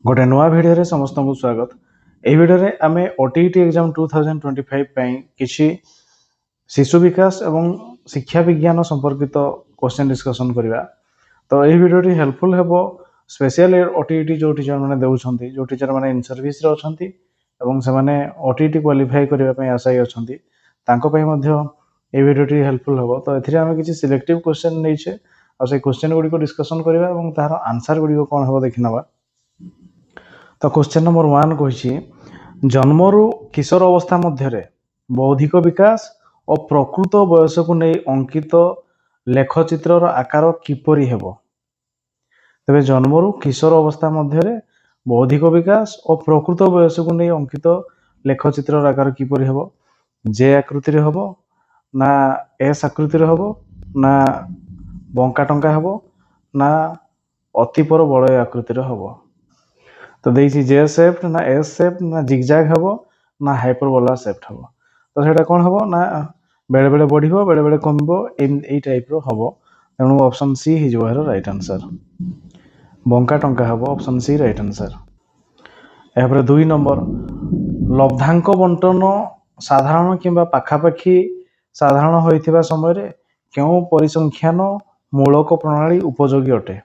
गोटे नुआ भिडियो समस्त को स्वागत। यह भिडियो आमे ओटीईटी एग्जाम 2025 किसी शिशु विकास एवं शिक्षा विज्ञान संपर्कित क्वेश्चन डिस्कशन करवा। तो यह भिडियो हेल्पफुल हेबो स्पेशल ओटीईटी जो टीचर मैंने देउछंती, जो टीचर मैंने इन सर्विस रे अछंती एवं से माने ओटीईटी क्वालिफाई करबा पई आशायी अछंती, तांको पई मध्य ए भिडियो हेल्पफुल हेबो। तो एथिरे आमे किछि सिलेक्टिव क्वेश्चन नैछे आ से क्वेश्चन गुडी को डिस्कशन करबा एवं तार आंसर गुडी को कोन हेबो देखिनबा। तो क्वेश्चन नंबर 1 कही जन्मरु किशोर अवस्था मध्य बौद्धिक विकास और प्रकृत बयस को नहीं अंकित लेखचित्र आकार किपरि हेबो। तेबे जन्मरु किशोर अवस्था मध्य बौद्धिक विकास और प्रकृत बयस को नहीं अंकित लेखचित्र आकार किपरि हेबो। जे आकृति रे हेबो ना एस आकृति रे हेबो ना बंका टंका हेबो ना अतिपर बड़य आकृति रे हेबो। तो देखिए जे शेप्ड ना एस शेप्ड ना जिगजैग हेबो ना हाइपरबोला शेप्ड हेबो। तो सेटा कोन हेबो ना बेले बेले बढ़िबो बेले बेले कमिबो ए टाइप रो हेबो। तेणु ऑप्शन सी हि जो है राइट आंसर। बंका टंका हेबो ऑप्शन सी राइट आंसर। एपर 2 नंबर लब्धांक बंटन साधारण किंबा पाखापाखी साधारण होइथिबा समय रे केउ परिसंख्यान मूलक प्रणाली उपयोगी अटे।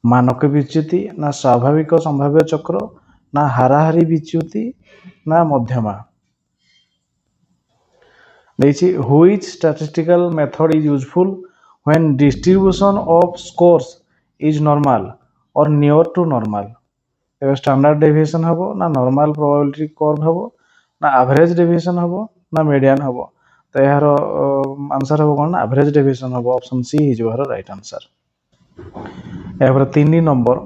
मानक विच्युति ना स्वाभाविक संभाव्य चक्र ना हाराहारी विच्युति ना मध्यमा। देखिए which statistical method is useful when distribution of scores is normal और नियर टू नॉर्मल। एबे स्टैंडर्ड डेविएशन हबो ना नॉर्मल प्रोबेबिलिटी कर्व हबो ना एवरेज डेविएशन हबो ना मीडियन हबो। तो यार आंसर हबो कोन ना एवरेज डेविएशन हबो option C is your right answer. एपर 3 नंबर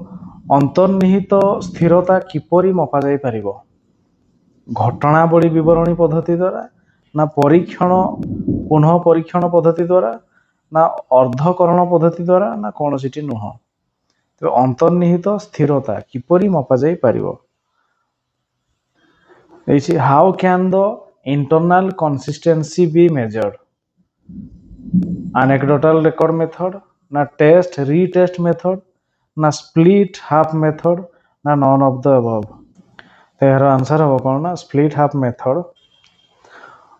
अंतर्निहित स्थिरता किपरि मपा जाय परिबो। घटनावली विवरणी पद्धति द्वारा ना परीक्षण पुनः परीक्षण पद्धति द्वारा ना अर्धकरण पद्धति द्वारा ना कौन सीटी नुह। तो अंतर्निहित स्थिरता किपरि मपा जाय परिबो। How can the internal consistency be measured. Anecdotal record method ना टेस्ट रीटेस्ट मेथड ना स्प्लिट हाफ मेथड ना नॉन ऑफ द अबव। तो यार आंसर हम कौन ना स्प्लिट हाफ मेथड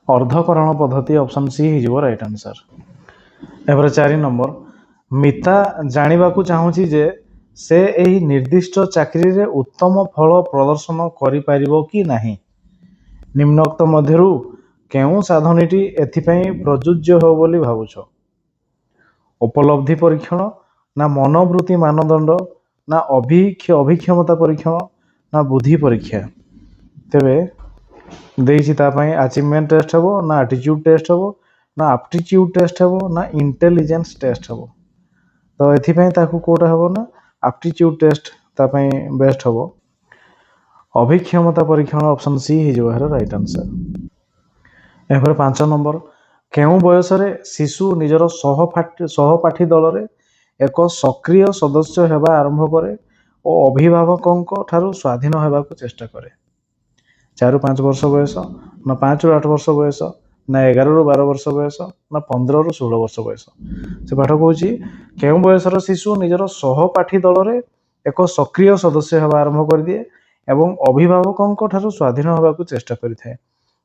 अर्धकरण पद्धति ऑप्शन सी हिजो राइट आंसर। एपर 4 नंबर मिता जानिबाकू चाहूची जे से एही निर्दिष्ट चाकरी रे उत्तम फल प्रदर्शन करि परिबो कि नाही। निम्नोक्त मध्यरु केउ साधनटी एथिपई प्रयोज्य हो बोली भावुछ। उपलब्धि परीक्षण ना मनोवृत्ति मानदंड ना अभिक्षमता परीक्षण ना बुद्धि परीक्षा। तेबे देइछि ता पई अचीवमेंट टेस्ट हबो ना एटीट्यूड टेस्ट हबो ना एप्टीट्यूड टेस्ट हबो ना इंटेलिजेंस टेस्ट हबो। तो एथिपई ताकू कोटा हबो ना एप्टीट्यूड टेस्ट ता पई बेस्ट हबो। अभिक्षमता परीक्षण ऑप्शन सी हि जो है राइट आंसर। एपर 5 नंबर केउ बयस रे शिशु निजर सहपाठी दल रे एक सक्रिय सदस्य हेबा आरंभ करे और अभिभावकों ठारू स्वाधीन हेबाकू चेष्टा करे। 4 ରୁ 5 वर्ष बयस ना 5 ରୁ 8 वर्ष बयस ना 11 ରୁ 12 वर्ष बयस ना 15 ରୁ 16 वर्ष बयस। से पाठ कहूची केउ बयसर शिशु निजर सहपाठी दल रे एक सक्रिय सदस्य हेबा आरंभ कर दिए एवं अभिभावकों ठारू स्वाधीन हेबाकू चेष्टा करिथाय।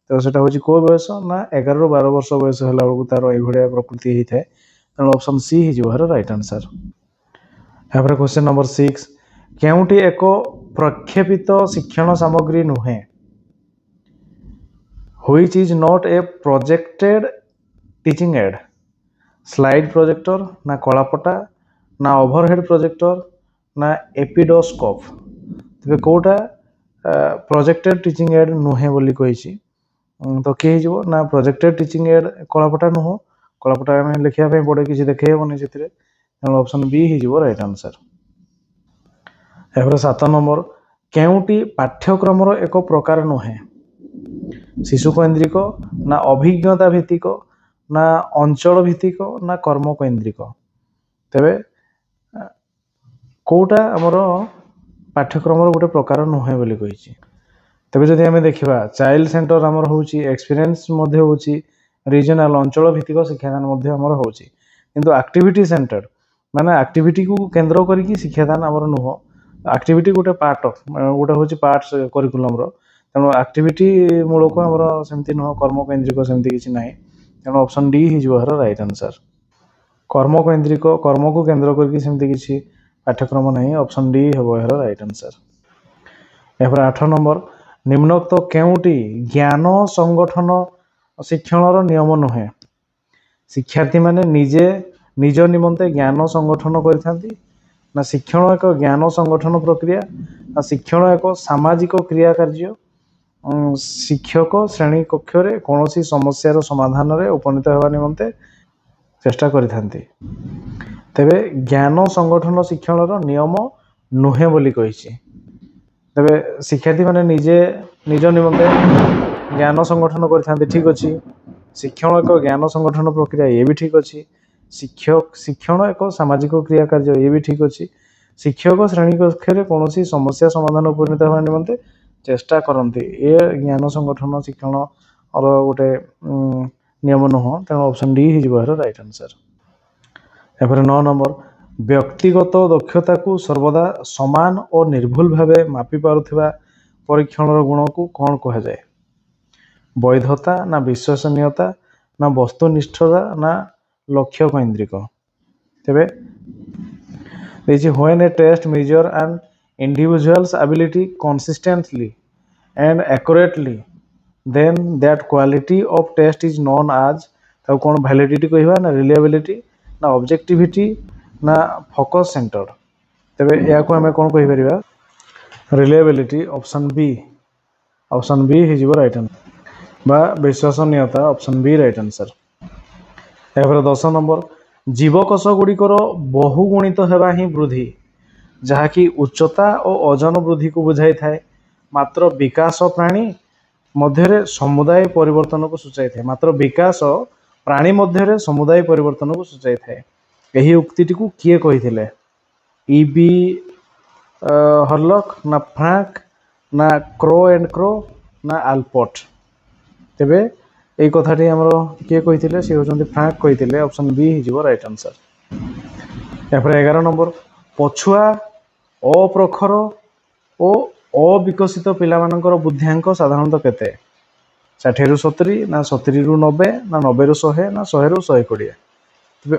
तो सेटा होची को बयस ना 11 ରୁ 12 वर्ष बयस होला बेलकू तार एई भडिया प्रकृति हेई थाए। तेणु ऑप्शन सी हि जो है राइट आंसर। एपर क्वेश्चन नंबर 6 केउटी एक प्रक्षेपित शिक्षण सामग्री नुहे। Which is not a projected teaching aid। Slide projector ना कलापटा ना ओवरहेड प्रोजेक्टर ना एपिडोस्कोप। तबे कोटा प्रोजेक्टेड टीचिंग एड नुहे बोली कहिछि। तो के हिजो ना प्रोजेक्टेड टीचिंग एड कलापटा नुह। कलापटा में लिखिया पे पड़े किछि देखे हेबोनी सेतिरे। तेणु ऑप्शन बी हिजो राइट आंसर। एपर 7 नंबर केउटी पाठ्यक्रम रो एक प्रकार नुहे। शिशु केन्द्रिक ना अभिज्ञता भित्तिक ना अंचल भित्तिक ना कर्म केन्द्रिक। तेबे कोटा हमर पाठ्यक्रम रो गोटे प्रकार नुहे बोली कहिछि। तेबे जदि हमें देखिबा चाइल्ड सेंटर हमर होउची एक्सपीरियंस मध्ये होउची रीजनल अंचल भित्तिक शिक्षादान मध्ये हमर होउची। किंतु एक्टिविटी सेंटर माने एक्टिविटी को केंद्र करिकि शिक्षादान हमर नुह। आक्टिविटी गोटे पार्ट ऑफ गोटे हूँ पार्ट करिकुलम तेणु आक्टिविटी मूलक आमर सेमती नुह कर्म केन्द्रिक सेमती किसी ना तेणु ऑप्शन डी ही राइट आंसर कर्म केन्द्रिक कर्म को केन्द्र करके सेमती किसी पाठ्यक्रम नहीं ऑप्शन डी हम यार राइट आंसर यापर 8 नंबर निम्नोक्त केउटी ज्ञान संगठन शिक्षण नियम नुहे शिक्षार्थी माने निजे निज निमंते ज्ञान संगठन करथांती ना शिक्षण एक ज्ञान संगठन प्रक्रिया ना शिक्षण एक सामाजिक क्रिया कार्य शिक्षक श्रेणी कक्ष रे कोनोसी समस्यार समाधान रे उपनीत हेबा निमंते चेष्टा करथांती तेबे ज्ञान संगठन शिक्षण नियम नुहे बोली कहिछि तेबे शिक्षार्थी माने निजे निज निमंते ज्ञान संगठन करथांती ठीक अछि शिक्षण एक ज्ञान संगठन प्रक्रिया ये भी ठीक अच्छी शिक्षण एक सामाजिक क्रिया कार्य ये भी ठीक अच्छी शिक्षक श्रेणी कक्ष कौन समस्या समाधान उपनीत होगा निमंते चेष्टा करती ये ज्ञान संगठन शिक्षण और गोटे नियम नुह तेणु ऑप्शन डी ही राइट आंसर यापर 9 नंबर व्यक्तिगत दक्षता को सर्वदा समान और निर्भुल भाव मापी पारुथिबा परीक्षण गुण को कौन कहा जाए वैधता ना विश्वसनीयता ना वस्तुनिष्ठता ना लक्ष्य केन्द्रिक तेबे when a test measure and individual's ability consistently and accurately then that quality of test is known as ताको कौन वैलिडिटी कहबा ना रिलायबिलिटी ना ऑब्जेक्टिविटी ना फोकस सेंटर तेबे या को हमें कौन कहि परिबा रिलायबिलिटी ऑप्शन बी ही राइट आंसर बा विश्वसनीयता ऑप्शन बी राइट आंसर यापर 10 नंबर जीवकोश गुड़िकर बहुगुणित हेबा ही वृद्धि जहाँकि उच्चता और ओजन वृद्धि को बुझाई थाए मात्र विकास प्राणी मध्य समुदाय परिवर्तन को सूचाई थाए मात्र विकास प्राणी मध्य समुदाय परिवर्तन को सूचाई थाए यही उक्ति को किए कही ईबी हर्लक ना फ्रांक ना क्रो एंड क्रो ना आल्पोर्ट तेबे এই কথাটি আমার কিଏ କହିଥିଲେ ସେ ହେଉଛନ୍ତି ଫ୍ରାଙ୍କ କହିଥିଲେ ଅପସନ୍ ବି ହେଇଯିବ ରାଇଟ୍ ଆନ୍ସର ତାପରେ 11 ନମ୍ବର ପଛୁଆ ଅପ୍ରଖର ଓ ଅବିକଶିତ ପିଲାମାନଙ୍କର ବୁଦ୍ଧ୍ୟାଙ୍କ ସାଧାରଣତଃ କେତେ 60 ରୁ 70 ନା 70 ରୁ 90 ନା 90 ରୁ 100 ନା 100 ରୁ 120 ତେବେ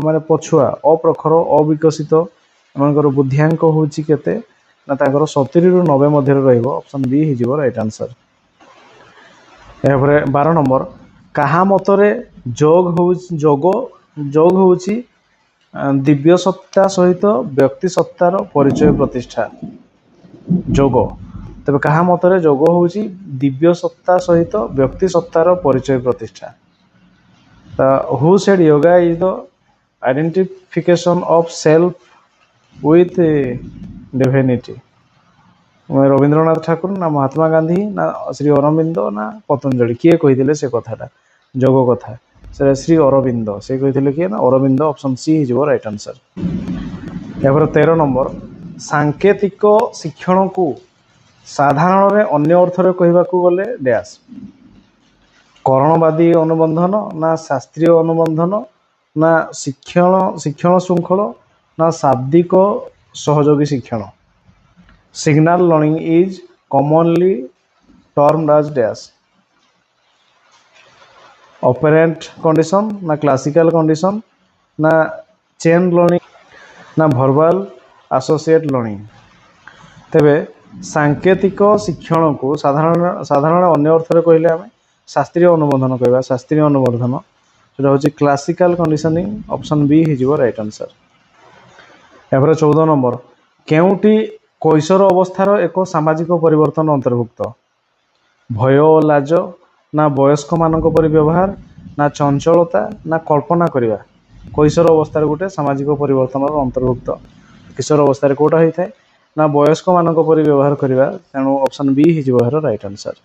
ମାନେ ପଛୁଆ ଅପ୍ରଖର ଅବିକଶିତ ଏମାନଙ୍କର ବୁଦ୍ଧ୍ୟାଙ୍କ ହେଉଛି କେତେ ନା ତାଙ୍କର 70 ରୁ 90 ମଧ୍ୟରେ ରହିବ ଅପସନ୍ ବି ହେଇଯିବ ରାଇଟ୍ ଆନ୍ସର यापर 12 नंबर कहा मतरे जोग होउची दिव्य सत्ता सहित व्यक्ति सत्तार परिचय प्रतिष्ठा जोग तबे कहा मतरे जोग होउची दिव्य सत्ता सहित व्यक्ति सत्तार परिचय प्रतिष्ठा who said yoga is the identification of self with divinity Rabindranath Thakur ना महात्मा गांधी ना श्री अरविंद ना पतंजलि किए कही से कथाटा जोग कथा से श्री अरविंद से कही किए ना अरविंद ऑप्शन सी हो राइट आंसर यापर 13 नंबर सांकेतिक शिक्षण को साधारण अन्य अर्थ कहवा गले डैश करणवादी अनुबंधन ना शास्त्रीय अनुबंधन ना शिक्षण श्रृंखल ना शाब्दिक सहयोगी शिक्षण Signal learning is commonly termed as dash operant condition ना classical condition ना chain learning ना verbal associate learning तेबे सांकेतिक शिक्षण को साधारण अन्य अर्थ कहले आम शास्त्रीय अनुबंधन कहवा शास्त्रीय अनुबंधन जो हूँ क्लासिकल कंडीशनिंग ऑप्शन बी हो राइट आंसर यापर 14 नंबर केउटी कैशोर अवस्थार एक सामाजिक परिवर्तन अंतर्भुक्त भय और लाज ना वयस्क मानक परि व्यवहार ना चंचलता ना कल्पना करवा कैशोर अवस्थार गोटे सामाजिक परिवर्तन अंतर्भुक्त किशोर अवस्था कौटा होता है ना वयस्क मानक परि व्यवहार करवा तेणु ऑप्शन बी हो राइट आंसर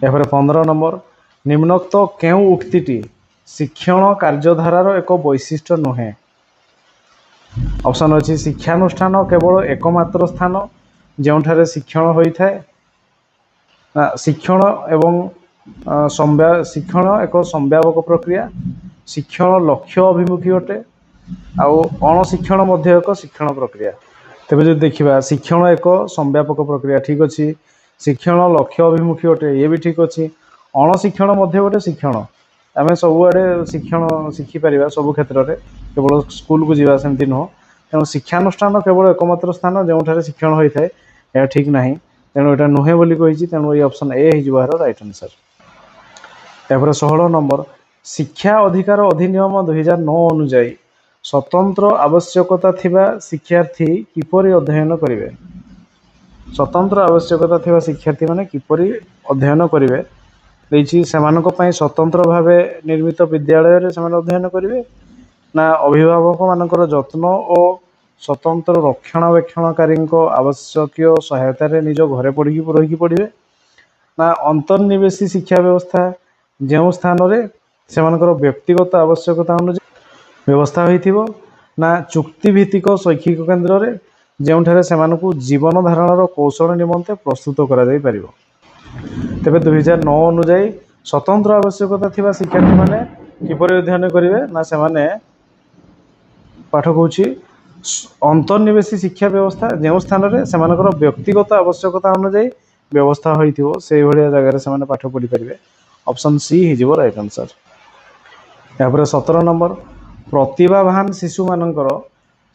यापर 15 नंबर निम्नोक्त केउ उक्ति शिक्षण कार्यधारार एक वैशिष्ट्य नुहे ऑप्शन अच्छी शिक्षानुष्ठान केवल एकमात्र स्थान जो शिक्षण होता है शिक्षण एवं शिक्षण एक संव्यापक प्रक्रिया शिक्षण लक्ष्य अभिमुखी अटे आउ अणशिक्षण एक शिक्षण प्रक्रिया तेबे जो देखा शिक्षण एक संव्यापक प्रक्रिया ठीक अच्छे शिक्षण लक्ष्य अभिमुखी अटे ये भी ठीक अच्छे अणशिक्षण गोटे शिक्षण आम सबुआड़े शिक्षण शिखिपर सब क्षेत्र में केवल स्कूल को जावा सेमती नुह तेणु शिक्षानुष्ठान केवल एकमात्र स्थान जो शिक्षण होता है यह ठीक ना तेणु यहाँ नुहे बोली कही तेणु ये ऑप्शन ए हो राइट आंसर। यापर 16 नंबर शिक्षा अधिकार अधिनियम 2009 अनुजाई स्वतंत्र आवश्यकता थिबा शिक्षार्थी किपरि अध्ययन करिवे स्वतंत्र आवश्यकता थिबा शिक्षार्थी माने किपरि अध्ययन करिवे देछि सेमानक पई स्वतंत्र भावे निर्मित विद्यालय रे सेमान अध्ययन करिवे ना अभिभावक मानकर जत्न और स्वतंत्र रक्षणाबेक्षणकारी आवश्यक सहायता रे निज घरे रही पढ़िवे ना अंतर्निवेशी शिक्षा व्यवस्था जो स्थान रे सेमानकर व्यक्तिगत आवश्यकता अनुसार व्यवस्था होइथिबो ना चुक्तिभित्तिक शैक्षिक केन्द्र रे जोठारे सेमानकु जीवन धारणर कौशल निमंते प्रस्तुत करा जाई परिबो। तेबे 2009 अनुजाई स्वतंत्र आवश्यकता थिबा शिक्षार्थी माने किपरि अध्ययन करिवे ना सेमाने पाठ कहूँ अंतर्निवेशी शिक्षा व्यवस्था जो स्थान में सेमानकर व्यक्तिगत आवश्यकता अनुजाई व्यवस्था होइथिबो से भलिया जगह से पाठ पढ़ी पारे ऑप्शन सी हो राइट आंसर। यापर 17 नंबर प्रतिभावान शिशु मानकर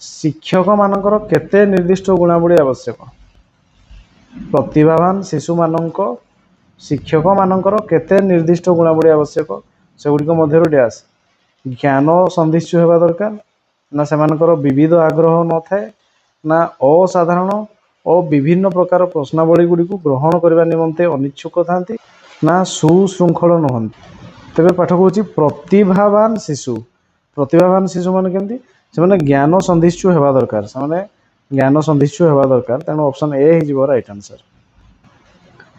शिक्षक मानकर केते निर्दिष्ट गुणावली आवश्यक प्रतिभावान शिशु मानक शिक्षक मानकर केते निर्दिष्ट गुणावली आवश्यक से गुड़िक मध्य डैश ज्ञान संधिष्ठु होगा दरकार ना सेमानकर विविध आग्रह न थाए ना असाधारण और विभिन्न प्रकार प्रश्नावली गुड़ी को ग्रहण करने निमंते अनिच्छुक था ना सुशृंखल नुहति। तेरे पाठ कहूँ प्रतिभावान शिशु मान के ज्ञान संधिष्ठु होगा दरकार से ज्ञान संधिष्ठु होगा दरकार तेणु ऑप्शन ए हो राइट आंसर।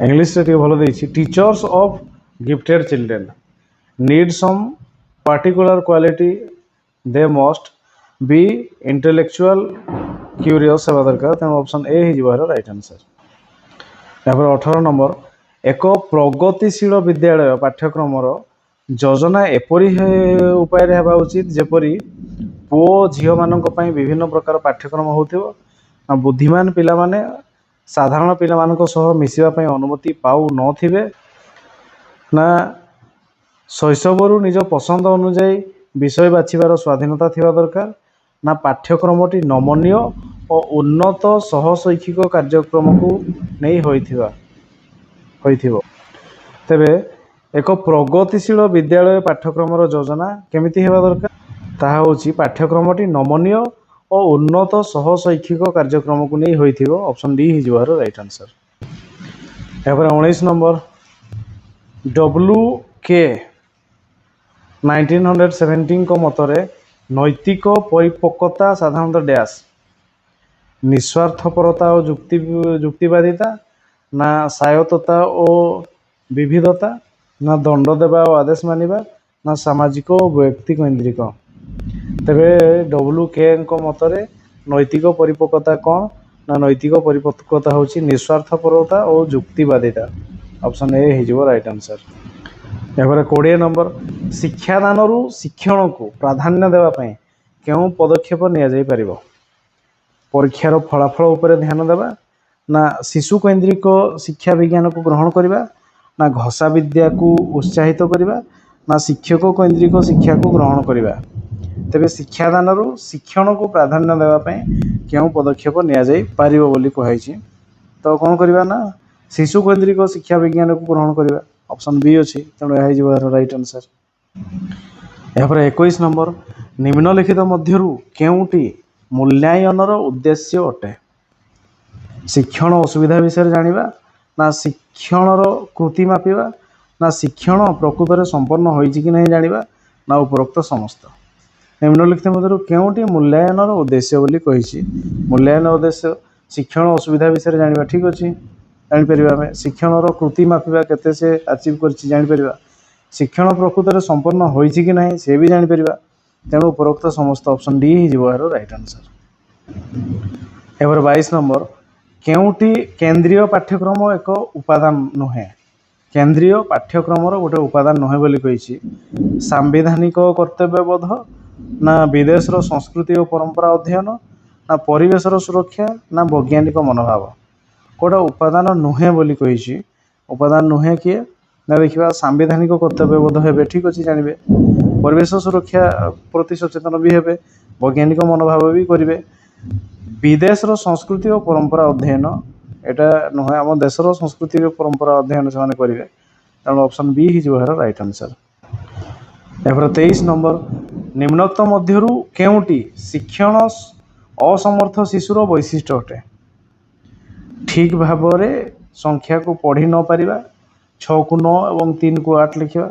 इंग्लिश रे भल देछि teachers of gifted children need some particular quality they must be intellectual curious होगा दरकार तेणु ऑप्शन ए हो राइट आंसर। यहाँ 18 नंबर एक प्रगतिशील विद्यालय पाठ्यक्रम योजना एपरी उपाय हेबा उचित जेपरी पुओ झील मानक पई विभिन्न प्रकार पाठ्यक्रम होथिबो ना बुद्धिमान पिला माने साधारण पिला मानक सह मिसिबा पई अनुमति पाउ नथिबे ना शैशवरु निज पसंद अनुसार विषय बाछिबार स्वाधीनता थिबा दरकार ना पाठ्यक्रमटी नमनीय और उन्नत सहशैक्षिक कार्यक्रम को नहीं होइथिबो। तेबे एक प्रगतिशील विद्यालय पाठ्यक्रम योजना केमिति हेबा दरकार ताहा होछि पाठ्यक्रमटी नमनीय और उन्नत सहशैक्षिक कार्यक्रम को नहीं होइथिबो ऑप्शन डी हो राइट आंसर। यहाँ 19 नंबर WK 1917 को मतरे नैतिक परिपक्वता साधारणतः डैश निस्वार्थपरता और जुक्तिवादिता ना सायतता और विविधता ना दंड देवा और आदेश मानिबा ना सामाजिक और व्यक्ति केन्द्रिक। तेबे WK मतरे नैतिक परिपक्वता कौन ना नैतिक परिपक्वता होची निस्वार्थपरता और जुक्तिवादिता ऑप्शन ए हो राइट आंसर। यहाँ 20 नंबर शिक्षादान शिक्षण को प्राधान्य देवाई क्यों पदक्षेप नि पारिबो परीक्षार फलाफल उपर ध्यान देवा ना शिशु केन्द्रिक शिक्षा विज्ञान को ग्रहण करवा ना घसा विद्या को उत्साहित करवा ना शिक्षक केन्द्रिक शिक्षा को ग्रहण करवा। तेबे शिक्षादान शिक्षण को प्राधान्य देवाई क्यों पदक्षेप नि पारिबो बोली कहि तो कौन करवा ना शिशु केन्द्रिक शिक्षा विज्ञान को ग्रहण करवा ऑप्शन बी अच्छी तेणु यह राइट आंसर। यहाँ 21 नंबर निम्नलिखित मध्यरु केउटी मूल्यांकन उद्देश्य अटे शिक्षण असुविधा विषय जानिबा ना शिक्षण कृति मापिबा ना शिक्षण प्रकृत में संपन्न होइछि कि नहीं जानिबा ना उपरोक्त समस्त। निम्नलिखित मध्यरु केउटी मूल्यांकन उद्देश्य बोली कहिछि मूल्यांकन उद्देश्य शिक्षण असुविधा विषय जानिबा ठीक अच्छे जापर शिक्षण कृति मापिबा केते से अचीव कर शिक्षण प्रकृत में संपन्न होइछि कि नहीं से भी जापर तेणु उपरोक्त समस्त ऑप्शन डी हो राइट आंसर। एवर 22 नंबर केउटी केंद्रीय पाठ्यक्रम एक उपादान नुहे केंद्रीय पाठ्यक्रम गोटे उपादान नुहे बोली कही सांविधानिक कर्तव्यबोध ना विदेश संस्कृति और परंपरा अध्ययन ना परिवेशर सुरक्षा ना वैज्ञानिक मनोभाव कोटा उपादान नुहे बोली कही उपादान नुहे किए ना देखा सांविधानिक कर्तव्यबोध हे ठीक अच्छे जानवे परिवेश सुरक्षा प्रति सचेतन भी हे वैज्ञानिक मनोभाव भी करेंगे विदेशर संस्कृति और परंपरा अध्ययन यहाँ नुहे आम देशर संस्कृति और परंपरा अध्ययन से करेंगे तेणु ऑप्शन बी ही यार राइट आंसर। यापर 23 नंबर निम्नोक्त मध्यरु केउटी शिक्षण असमर्थ शिशुर वैशिष्ट्य अटे ठीक भाव संख्या को पढ़ी न पारिबा 6 को 9 और 3 को 8 लिखा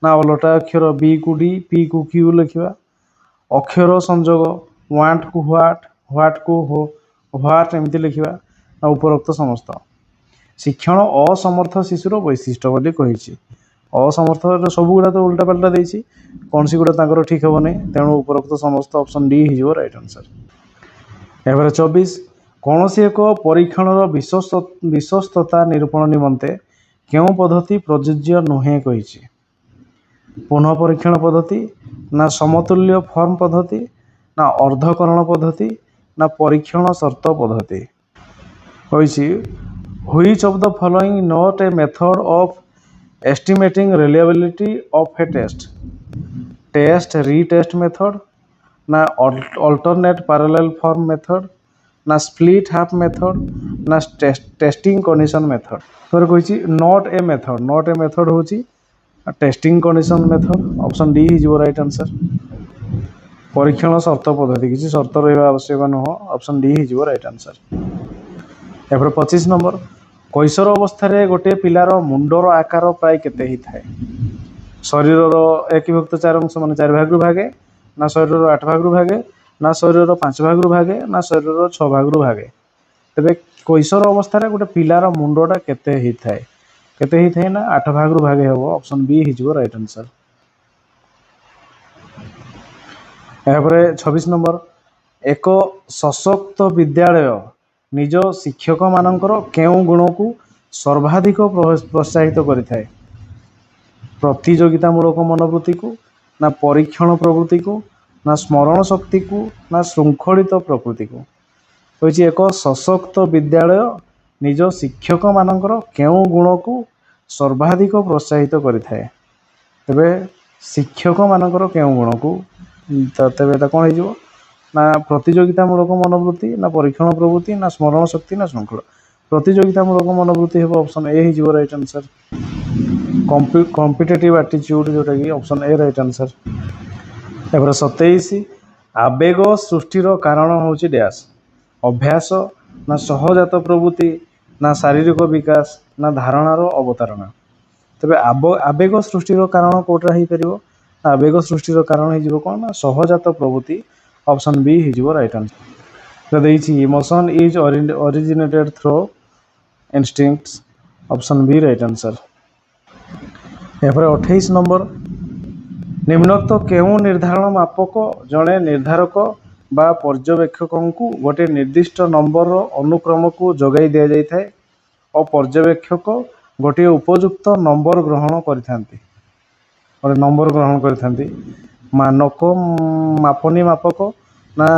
ना अलटा अक्षर बी को डी पी को क्यू लिखा अक्षर संजोग वाट को ह्वाट को ह्वाट एमती लिखा ना उपरोक्त समस्त शिक्षण असमर्थ शिशुर वैशिष्ट्य बोली कही असमर्थ सब गुड़ा तो उल्टा पाल्टा देती कौन सी गुड़ा ठीक हे नहीं तेणु उपरोक्त समस्त ऑप्शन डी हो राइट आंसर। यापर 24 कौन सी एक परीक्षण विश्वस्तता निरूपण निमंते क्यों पद्धति प्रযোज्य नुहे कही पुनः परीक्षण पद्धति ना समतुल्य फॉर्म पद्धति ना अर्धकरण पद्धति ना परीक्षण शर्त पद्धति कही which of the following not a method of estimating reliability of a test retest method ना अल्टरनेट पैरेलल फॉर्म मेथड ना स्प्लिट हाफ मेथड ना टेस्टिंग कंडीशन मेथड तो कही नॉट ए मेथड हूँ testing condition method option D ही right answer. परीक्षण शर्त पद्धति किसी शर्त रहा आवश्यक नुह ऑप्शन डी ही राइट आंसर। यापर 25 नंबर कैशोर अवस्था गोटे पिलार मुंडर आकार प्राय केते ही थाए शरीर एक विभक्त 4 अंश मान 4 भाग भागे ना शरीर 8 भाग भागे ना शरीर 5 भाग भागे ना शरीर 6 भाग भागे तेरे कैशोर अवस्था गोटे पिलार मुंडटा केते ही थाए ना 8 भाग भागे हम ऑप्शन बी ही राइट आंसर। यापर 26 नंबर एक सशक्त विद्यालय निज शिक्षक मानकर केउं गुण को सर्वाधिक प्रोत्साहित करिथाए प्रतियोगितामूलक मनोवृत्ति को ना परीक्षण प्रवृत्ति को ना स्मरण शक्ति को ना श्रृंखलित प्रकृति को कही एक सशक्त विद्यालय निज शिक्षक मानकर केउं गुण को सर्वाधिक प्रोत्साहित करिथाए तेबे शिक्षक मानकर केउं गुण को तेबे कौन हो ना प्रतियोगितामूलक मनोवृत्ति ना परीक्षण प्रवृत्ति ना स्मरण शक्ति ना श्रृंखला प्रतियोगितामूलक मनोवृत्ति हे ऑप्शन ए ही राइट आंसर। कॉम्पिटिटिव एटीट्यूड जोटा कि ऑप्शन ए राइट आंसर। यापर 27 आवेग सृष्टिर कारण हूँ डैश अभ्यास ना सहजात प्रवृत्ति ना शारीरिक विकास ना धारणार अवतारणा तेरे आवेग सृष्टिर कारण कौटा हो पार आवेग सृष्टिर कारण हो कौन ना सहजात प्रवृत्ति ऑप्शन बी ही right answer. Emotion is originated through instincts option B right answer. यापर 28 नंबर निम्नोक्त केउं निर्धारण मापक जड़े निर्धारक बा पर्यवेक्षक को गोटे निर्दिष्ट नंबर अनुक्रम को जगाई दि जाए और पर्यवेक्षक गोटे उपयुक्त नंबर ग्रहण करते नंबर ग्रहण करते मानक मापनी मापक ना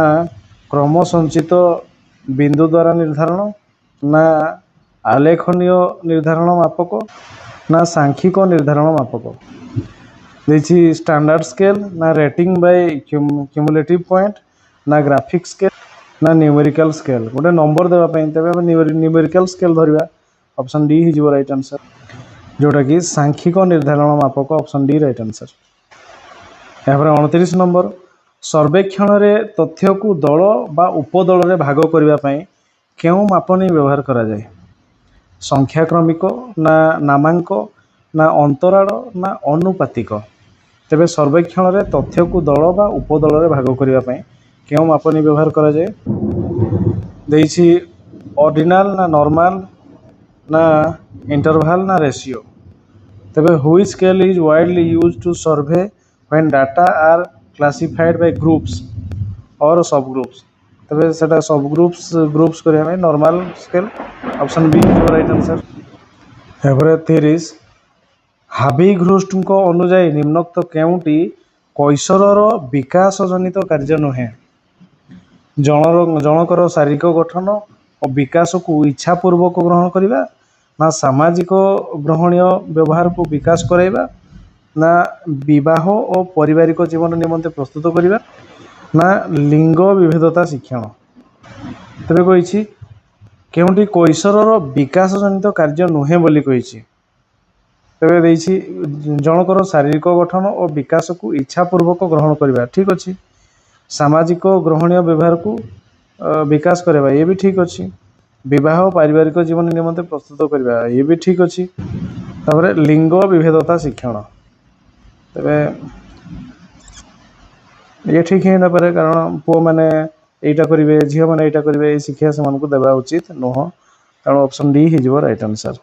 क्रम संचित बिंदु द्वारा निर्धारण ना आलेखनीय निर्धारण मापक ना सांख्यिक निर्धारण मापक देखिए स्टैंडर्ड स्केल ना रेटिंग बाय क्यूमुलेटिव पॉइंट ना ग्राफिक स्केल ना न्यूमेरिकल स्केल गोटे नंबर देवाई तेज न्यूमेरिकल स्केल धरवा ऑप्शन डी ही राइट आंसर जोटा कि सांख्यिक निर्धारण मापक ऑप्शन डी राइट आंसर। यापर 29 नंबर सर्वेक्षण रे तथ्य को दल बा उपदल रे भाग करने क्यों मापनी व्यवहार करा जाए संख्याक्रमिक ना नामांक ना अंतराल ना अनुपातिक तेबे सर्वेक्षण रे तथ्य को दल बा उपदल रे भाग करने क्यों मापनी व्यवहार करा जाए ऑर्डिनल ना नॉर्मल ना इंटरवल ना रेशियो तेबे which scale is widely used to survey when data are classified by groups और सब ग्रुप्स तेबे सेटा सब ग्रुप्स करने normal scale option B right answer. यापर 30 हाभिघ्रोस्ट अनुजाई निम्नोक्त केउंटी कैशोरर विकास जनित कार्य नुहे ଜଣକର ଶାରୀରିକ ଗଠନ ଓ ବିକାଶକୁ ଇଚ୍ଛାପୂର୍ବକ ଗ୍ରହଣ କରିବା, ନା ସାମାଜିକ ଗ୍ରହଣୀୟ ବ୍ୟବହାରକୁ ବିକାଶ କରାଇବା, ନା ବିବାହ ଓ ପାରିବାରିକ ଜୀବନ ନିମନ୍ତେ ପ୍ରସ୍ତୁତ କରିବା, ନା ଲିଙ୍ଗ ବିଭେଦତା ଶିକ୍ଷଣ। ତେବେ କହିଛି କେଉଁଠି କୈଶୋରର ବିକାଶ ଜନିତ କାର୍ଯ୍ୟ ନୁହେଁ ବୋଲି କହିଛି। ତେବେ ଦେଇଛି ଜଣକର ଶାରୀରିକ ଗଠନ ଓ ବିକାଶକୁ ଇଚ୍ଛାପୂର୍ବକ ଗ୍ରହଣ କରିବା, ଠିକ୍ ଅଛି। ସାମାଜିକ ଗ୍ରହଣୀୟ ବ୍ୟବହାରକୁ ବିକାଶ କରିବା, ଇଏ ବି ଠିକ୍ ଅଛି। ବିବାହ ପାରିବାରିକ ଜୀବନ ନିମନ୍ତେ ପ୍ରସ୍ତୁତ କରିବା, ଇଏ ବି ଠିକ୍ ଅଛି। ତାପରେ ଲିଙ୍ଗ ବିଭେଦତା ଶିକ୍ଷଣ, ତେବେ ଇଏ ଠିକ୍ ହିଁ ହେଇନପାରେ, କାରଣ ପୁଅମାନେ ଏଇଟା କରିବେ, ଝିଅମାନେ ଏଇଟା କରିବେ, ଏଇ ଶିକ୍ଷା ସେମାନଙ୍କୁ ଦେବା ଉଚିତ ନୁହଁ। ତେଣୁ ଅପସନ୍ ଡି ହେଇଯିବ ରାଇଟ୍ ଆନ୍ସର୍।